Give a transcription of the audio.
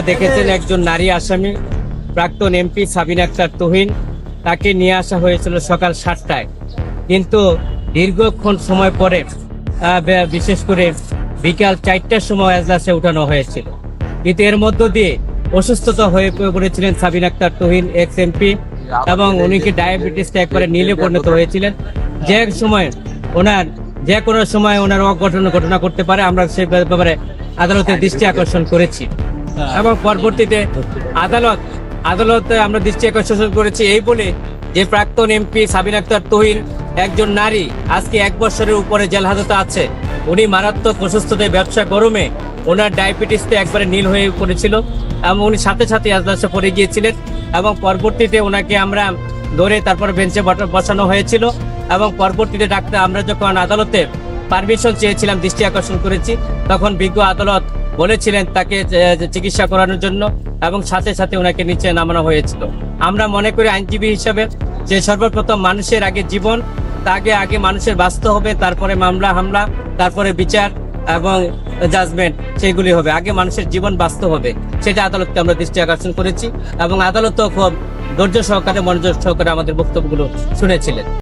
দেখেছেন একজন নারী আসামি প্রাক্তন এমপি সাবিনা আক্তার তুহিন, তাকে নিয়ে আসা হয়েছিল সকাল 7টায়, কিন্তু দীর্ঘক্ষণ সময় পরে বিশেষ করে বিকাল 4টার সময় এজলাসে উঠানো হয়েছিল। কিন্তু এর মধ্য দিয়ে অসুস্থতা হয়ে পড়েছিলেন সাবিনা আক্তার তুহিন এক্স এমপি, এবং উনিকে ডায়াবেটিসটা একবারে নীলে পরিণত হয়েছিলেন। যে কোনো সময় ওনার অঘটন ঘটনা করতে পারে, আমরা সে ব্যাপারে আদালতের দৃষ্টি আকর্ষণ করেছি। এবং পরবর্তীতে আদালতে আমরা দৃষ্টি আকর্ষণ করেছি এই বলে যে প্রাক্তন এমপি সাবিনা আক্তার তুহিন একজন নারী, আজকে 1 বছরের উপরে জেল হাজতে আছে। উনি মারাত্মক অসুস্থতায় ব্যবসা গরমে ওনার ডায়াবেটিসটা একবারে নীল হয়ে পড়েছিল এবং উনি সাথে সাথে এজলাসে পড়ে গিয়েছিলেন, এবং পরবর্তীতে ওনাকে আমরা ধরে তারপর বেঞ্চে বসানো হয়েছিল। এবং পরবর্তীতে আমরা যখন আদালতে পারমিশন চেয়েছিলাম, দৃষ্টি আকর্ষণ করেছি, তখন বিজ্ঞ আদালত বলেছিলেন তাকে চিকিৎসা করানোর জন্য, এবং সাথে সাথে ওনাকে নিচে নামানো হয়েছিল। আমরা মনে করি আইনজীবী হিসাবে যে সর্বপ্রথম মানুষের আগে জীবন, তাকে আগে মানুষের বাঁচতে হবে, তারপরে মামলা হামলা, তারপরে বিচার এবং জাজমেন্ট, সেগুলি হবে। আগে মানুষের জীবন বাঁচতে হবে, সেটা আদালতকে আমরা দৃষ্টি আকর্ষণ করেছি, এবং আদালতও খুব ধৈর্য সহকারে মনোযোগ সহকারে আমাদের বক্তব্যগুলো শুনেছিলেন।